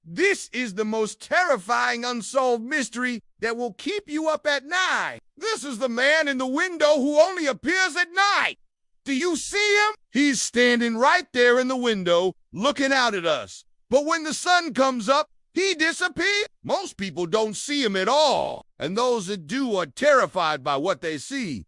This is the most terrifying unsolved mystery that will keep you up at night. This is the man in the window who only appears at night. Do you see him? He's standing right there in the window, looking out at us. But when the sun comes up, he disappears. Most people don't see him at all, and those that do are terrified by what they see.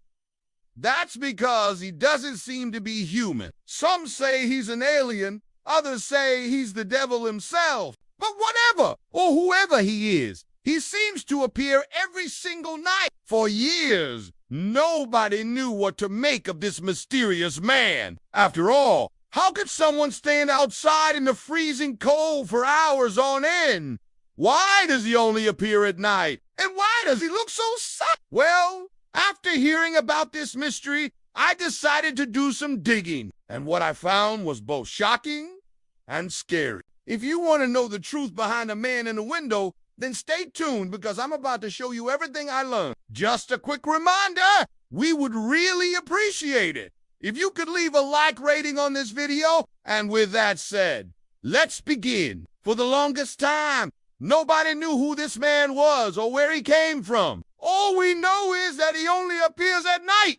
That's because he doesn't seem to be human. Some say he's an alien, others say he's the devil himself. But whatever, or whoever he is, he seems to appear every single night. For years, nobody knew what to make of this mysterious man. After all, how could someone stand outside in the freezing cold for hours on end? Why does he only appear at night? And why does he look so sad? Well, after hearing about this mystery, I decided to do some digging. And what I found was both shocking and scary. If you want to know the truth behind the man in the window, then stay tuned because I'm about to show you everything I learned. Just a quick reminder, we would really appreciate it if you could leave a like rating on this video. And with that said, let's begin. For the longest time, nobody knew who this man was or where he came from. All we know is that he only appears at night,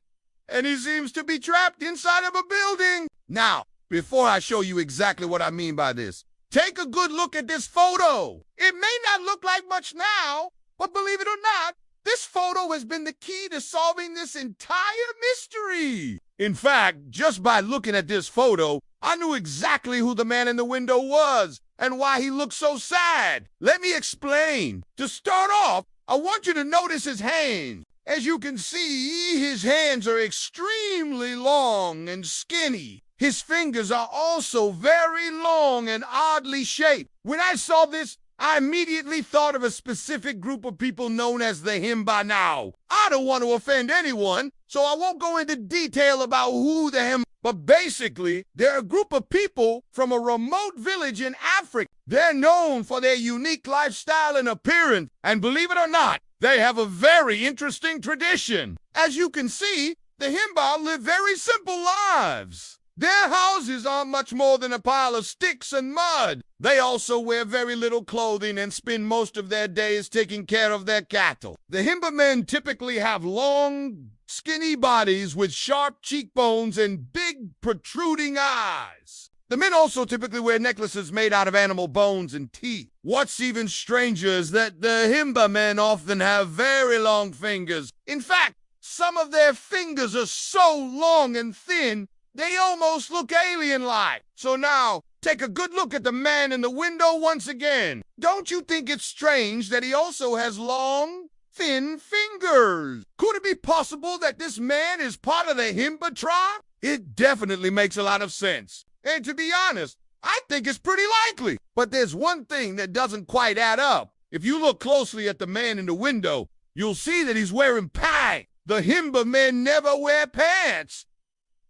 and he seems to be trapped inside of a building. Now, before I show you exactly what I mean by this, take a good look at this photo. It may not look like much now, but believe it or not, this photo has been the key to solving this entire mystery. In fact, just by looking at this photo, I knew exactly who the man in the window was and why he looked so sad. Let me explain. To start off, I want you to notice his hands. As you can see, his hands are extremely long and skinny. His fingers are also very long and oddly shaped. When I saw this, I immediately thought of a specific group of people known as the Himba. I don't want to offend anyone, so I won't go into detail about who the Himba, but basically, they're a group of people from a remote village in Africa. They're known for their unique lifestyle and appearance, and believe it or not, they have a very interesting tradition. As you can see, the Himba live very simple lives. Their houses aren't much more than a pile of sticks and mud. They also wear very little clothing and spend most of their days taking care of their cattle. The Himba men typically have long, skinny bodies with sharp cheekbones and big, protruding eyes. The men also typically wear necklaces made out of animal bones and teeth. What's even stranger is that the Himba men often have very long fingers. In fact, some of their fingers are so long and thin, they almost look alien-like. So now, take a good look at the man in the window once again. Don't you think it's strange that he also has long, thin fingers? Could it be possible that this man is part of the Himba tribe? It definitely makes a lot of sense. And to be honest, I think it's pretty likely. But there's one thing that doesn't quite add up. If you look closely at the man in the window, you'll see that he's wearing pants. The Himba men never wear pants.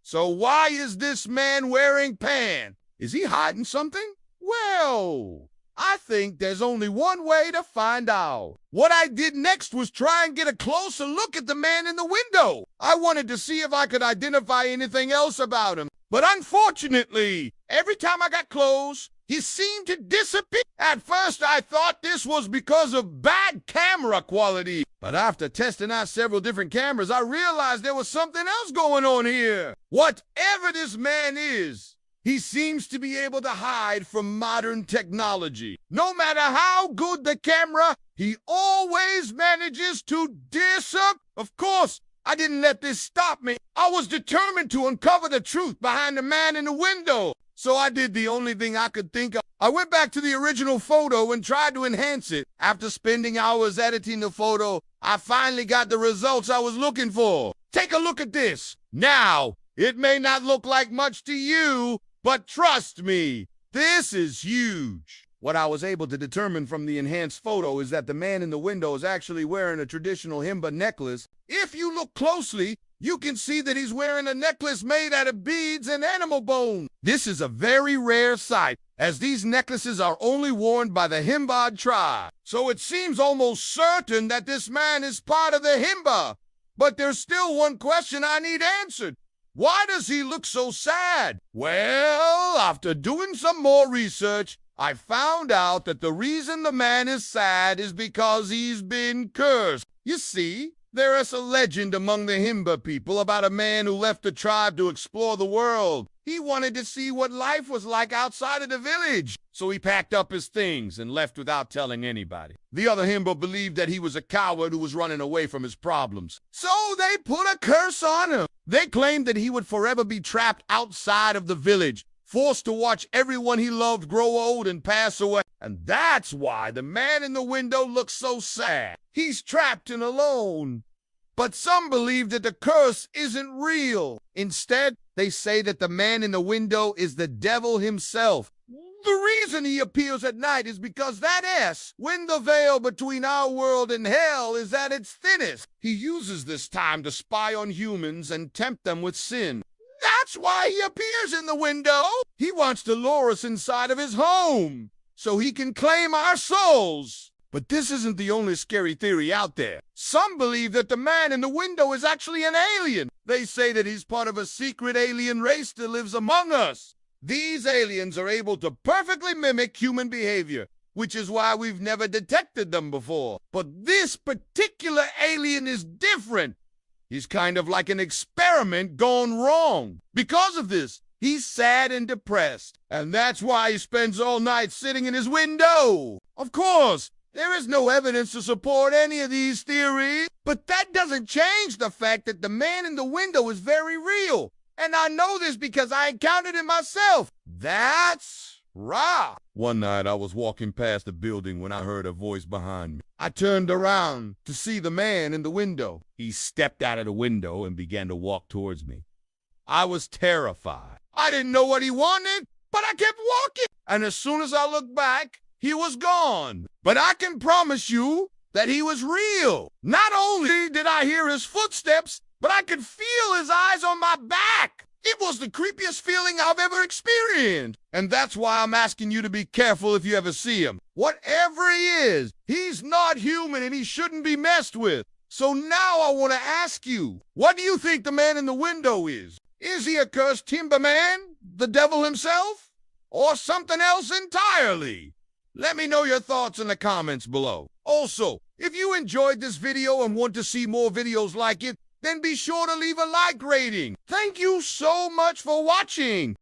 So why is this man wearing pants? Is he hiding something? Well, I think there's only one way to find out. What I did next was try and get a closer look at the man in the window. I wanted to see if I could identify anything else about him. But unfortunately, every time I got close, he seemed to disappear. At first, I thought this was because of bad camera quality. But after testing out several different cameras, I realized there was something else going on here. Whatever this man is, he seems to be able to hide from modern technology. No matter how good the camera, he always manages to disappear. Of course, I didn't let this stop me. I was determined to uncover the truth behind the man in the window. So I did the only thing I could think of. I went back to the original photo and tried to enhance it. After spending hours editing the photo, I finally got the results I was looking for. Take a look at this. Now, it may not look like much to you, but trust me, this is huge. What I was able to determine from the enhanced photo is that the man in the window is actually wearing a traditional Himba necklace. If you look closely, you can see that he's wearing a necklace made out of beads and animal bone. This is a very rare sight, as these necklaces are only worn by the Himba tribe. So it seems almost certain that this man is part of the Himba. But there's still one question I need answered. Why does he look so sad? Well, after doing some more research, I found out that the reason the man is sad is because he's been cursed. You see, there is a legend among the Himba people about a man who left the tribe to explore the world. He wanted to see what life was like outside of the village, so he packed up his things and left without telling anybody. The other Himba believed that he was a coward who was running away from his problems, so they put a curse on him. They claimed that he would forever be trapped outside of the village, forced to watch everyone he loved grow old and pass away. And that's why the man in the window looks so sad. He's trapped and alone. But some believe that the curse isn't real. Instead, they say that the man in the window is the devil himself. The reason he appears at night is because that S, when the veil between our world and hell is at its thinnest, he uses this time to spy on humans and tempt them with sin. That's why he appears in the window. He wants to lure us inside of his home so he can claim our souls. But this isn't the only scary theory out there. Some believe that the man in the window is actually an alien. They say that he's part of a secret alien race that lives among us. These aliens are able to perfectly mimic human behavior, which is why we've never detected them before. But this particular alien is different. He's kind of like an experiment gone wrong. Because of this, he's sad and depressed, and that's why he spends all night sitting in his window. Of course, there is no evidence to support any of these theories, but that doesn't change the fact that the man in the window is very real. And I know this because I encountered him myself. That's right. One night I was walking past the building when I heard a voice behind me. I turned around to see the man in the window. He stepped out of the window and began to walk towards me. I was terrified. I didn't know what he wanted, but I kept walking. And as soon as I looked back, he was gone. But I can promise you that he was real. Not only did I hear his footsteps, but I could feel his eyes on my back. It was the creepiest feeling I've ever experienced. And that's why I'm asking you to be careful if you ever see him. Whatever he is, he's not human and he shouldn't be messed with. So now I want to ask you, what do you think the man in the window is? Is he a cursed timber man, the devil himself, or something else entirely? Let me know your thoughts in the comments below. Also, if you enjoyed this video and want to see more videos like it, then be sure to leave a like rating. Thank you so much for watching.